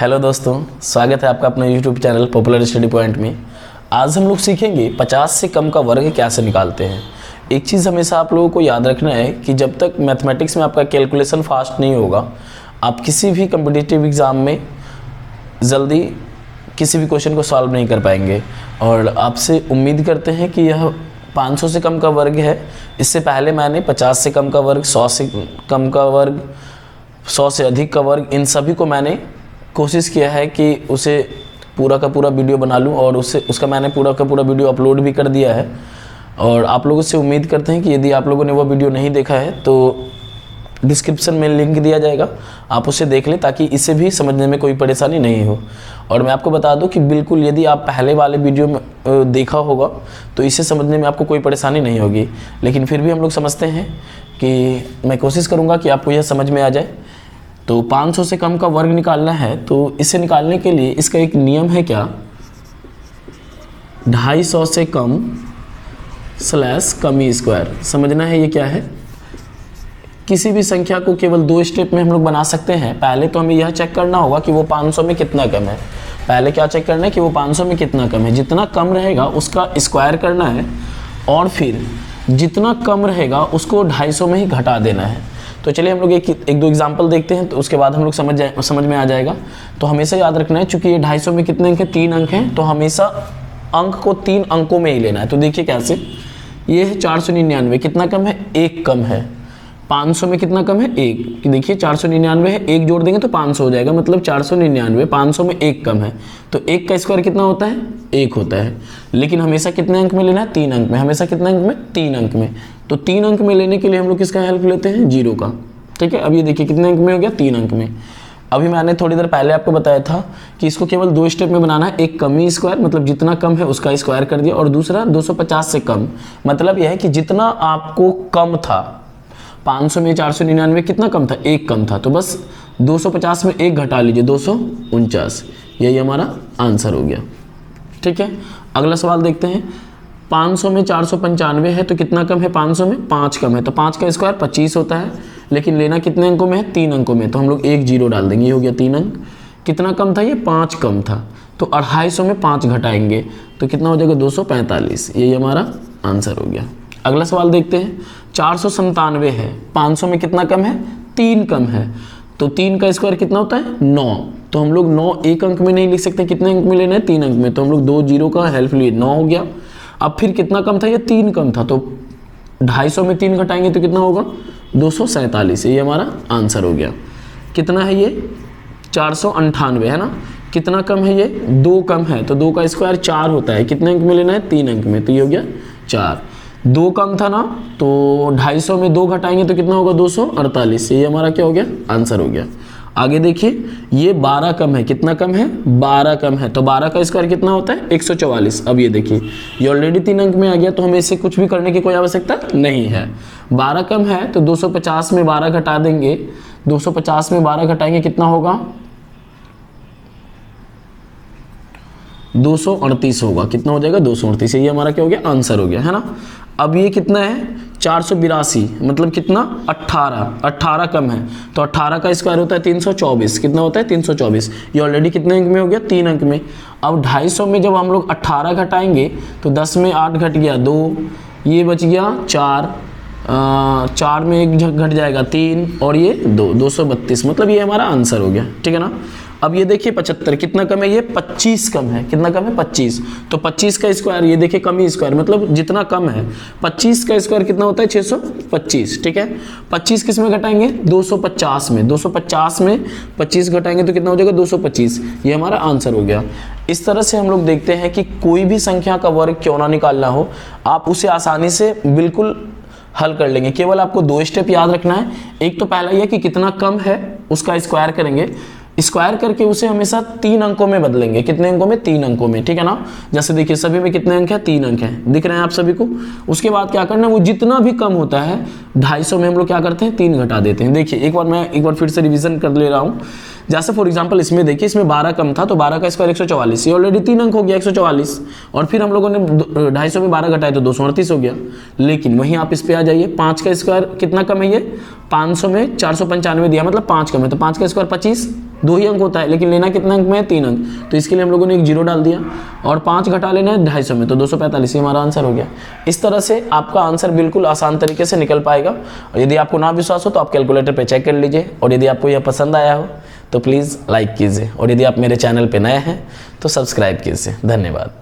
Hello दोस्तों, स्वागत है आपका अपने YouTube channel popular study point में। आज हम लोग सीखेंगे 50 से कम का वर्ग कैसे निकालते हैं। एक चीज़ हमेशा आप लोगों को याद रखना है कि जब तक मैथमेटिक्स में आपका कैलकुलेशन फास्ट नहीं होगा, आप किसी भी कम्पिटिटिव एग्ज़ाम में जल्दी किसी भी क्वेश्चन को सॉल्व नहीं कर पाएंगे। और आपसे उम्मीद करते हैं कि यह 500 से कम का वर्ग है। इससे पहले मैंने 50 से कम का वर्ग, 100 से कम का वर्ग, 100 से अधिक का वर्ग, इन सभी को मैंने कोशिश किया है कि उसे पूरा का पूरा वीडियो बना लूं और उसका मैंने पूरा का पूरा वीडियो अपलोड भी कर दिया है। और आप लोगों से उम्मीद करते हैं कि यदि आप लोगों ने वो वीडियो नहीं देखा है तो डिस्क्रिप्शन में लिंक दिया जाएगा, आप उसे देख लें ताकि इसे भी समझने में कोई परेशानी नहीं हो। और मैं आपको बता दूं कि बिल्कुल यदि आप पहले वाले वीडियो में देखा होगा तो इसे समझने में आपको कोई परेशानी नहीं होगी, लेकिन फिर भी हम लोग समझते हैं कि मैं कोशिश करूँगा कि आपको यह समझ में आ जाए। तो 500 से कम का वर्ग निकालना है, तो इसे निकालने के लिए इसका एक नियम है क्या, 250 से कम स्लैश कम ई स्क्वायर। समझना है ये क्या है। किसी भी संख्या को केवल 2 स्टेप में हम लोग बना सकते हैं। पहले तो हमें यह चेक करना होगा कि वो 500 में कितना कम है। पहले क्या चेक करना है कि वो 500 में कितना कम है। जितना कम रहेगा उसका स्क्वायर करना है और फिर जितना कम रहेगा उसको 250 में ही घटा देना है। तो चलिए हम लोग एक दो एग्जाम्पल देखते हैं, तो उसके बाद हम लोग समझ में आ जाएगा। तो हमेशा याद रखना है, चूंकि ये 250 में कितने अंक हैं, 3 अंक हैं, तो हमेशा अंक को 3 अंकों में ही लेना है। तो देखिए कैसे, ये है 499, कितना कम है, 1 कम है। 500 में कितना कम है, 1। देखिए 499 है, 1 जोड़ देंगे तो 500 हो जाएगा, मतलब 499, 500 में 1 कम है। तो 1 का स्क्वायर कितना होता है, 1 होता है। लेकिन हमेशा कितने अंक में लेना है, 3 अंक में। हमेशा कितने अंक में, 3 अंक में। तो 3 अंक में लेने के लिए हम लोग किसका हेल्प लेते हैं, 0 का। ठीक है, अब ये देखिए कितने अंक में हो गया, 3 अंक में। अभी मैंने थोड़ी देर पहले आपको बताया था कि इसको केवल 2 स्टेप में बनाना है। एक कम ही स्क्वायर, मतलब जितना कम है उसका स्क्वायर कर दिया, और दूसरा 250 से कम, मतलब यह है कि जितना आपको कम था, 500 में 499 कितना कम था, 1 कम था, तो बस 250 में 1 घटा लीजिए, 249। यही हमारा आंसर हो गया। ठीक है, अगला सवाल देखते हैं। 500 में 495 है, तो कितना कम है, 500 में 5 कम है, तो 5 का स्क्वायर 25 होता है। लेकिन लेना कितने अंकों में है, 3 अंकों में, तो हम लोग 1 0 डाल देंगे, ये हो गया 3 अंक। कितना कम था, ये 5 कम था, तो 250 में 5 घटाएंगे तो कितना हो जाएगा, 245। यही हमारा आंसर हो गया। अगला सवाल देखते हैं। 497 है, 500 में कितना कम है, 3 कम है, तो 3 का स्क्वायर कितना होता है, 9। तो हम लोग 9 1 अंक में नहीं लिख सकते, कितने अंक में लेना है, 3 अंक में, तो हम लोग 2 0 का हेल्प लिए, 9 हो गया। अब फिर कितना कम था, ये 3 कम था, तो 250 में 3 घटाएंगे तो कितना होगा, 247। ये हमारा आंसर हो गया। कितना है ये, 498 है ना। कितना कम है ये, 2 कम है, तो 2 का स्क्वायर 4 होता है। कितने अंक में लेना है, 3 अंक में, तो ये हो गया 4। 2 कम था ना, तो 250 में 2 घटाएंगे तो कितना होगा, 248। ये हमारा क्या हो गया, आंसर हो गया। आगे देखिए, ये 12 कम है, कितना कम है, 12 कम है, तो 12 का स्क्वायर कितना होता है, 144। अब ये देखिए, ये ऑलरेडी 3 अंक में आ गया, तो हमें इससे कुछ भी करने की कोई आवश्यकता नहीं है। 12 कम है, तो 250 में 12 घटा देंगे, 250 में 12 घटाएंगे कितना होगा, 238 होगा। कितना हो जाएगा, 238। ये हमारा क्या हो गया, आंसर हो गया, है ना। अब ये कितना है, 482, मतलब कितना, 18 कम है, तो 18 का स्क्वायर होता है 324। कितना होता है, 324। ये ऑलरेडी कितने अंक में हो गया, 3 अंक में। अब 250 में जब हम लोग 18 घटाएंगे तो 10 में 8 घट गया, 2, ये बच गया 4, 4 में 1 घट जाएगा 3, और ये 2, 232, मतलब ये हमारा आंसर हो गया। ठीक है ना। अब ये देखिए 75 कितना कम है, ये 25 कम है। कितना कम है, 25। तो 25 का स्क्वायर, ये देखिए कम ही स्क्वायर, मतलब जितना कम है, 25 का स्क्वायर कितना होता है, 625। ठीक है, 25 किस में घटाएंगे, 250 में। 250 में 25 घटाएंगे तो कितना हो जाएगा, 225। ये हमारा आंसर हो गया। इस तरह से हम लोग देखते हैं कि कोई भी संख्या का वर्ग क्यों ना निकालना हो, आप उसे आसानी से बिल्कुल हल कर लेंगे। केवल आपको 2 स्टेप याद रखना है। एक तो पहला यह कि कितना कम है उसका स्क्वायर करेंगे, स्क्वायर करके उसे हमेशा 3 अंकों में बदलेंगे। कितने अंकों में, 3 अंकों में। ठीक है ना। जैसे देखिए सभी में कितने अंक है, 3 अंक हैं, दिख रहे हैं आप सभी को। उसके बाद क्या करना है, वो जितना भी कम होता है 250 में हम लोग क्या करते हैं, 3 घटा देते हैं। देखिए एक बार फिर से रिवीजन कर ले रहा हूँ। जैसे फॉर एग्जांपल इसमें देखिए, इसमें 12 कम था, तो 12 का स्क्वायर 144, ये ऑलरेडी 3 अंक हो गया, 144। और फिर हम लोगों ने 250 में 12 घटाए तो 238 हो गया। लेकिन वहीं आप इस पे आ जाइए, 5 का स्क्वायर कितना कम है, ये 500 में 495 दिया, मतलब 5 कम है, तो 5 का स्क्वायर 25, 2 ही अंक होता है, लेकिन लेना कितना अंक में है, 3 अंक, तो इसके लिए हम लोगों ने एक जीरो डाल दिया, और 5 घटा लेना है 250 में, तो 245, ये हमारा आंसर हो गया। इस तरह से आपका आंसर बिल्कुल आसान तरीके से निकल पाएगा। और यदि आपको ना विश्वास हो तो आप कैलकुलेटर पे चेक कर लीजिए, और यदि आपको यह पसंद आया हो तो प्लीज़ लाइक कीजिए, और यदि आप मेरे चैनल पे नए हैं तो सब्सक्राइब कीजिए। धन्यवाद।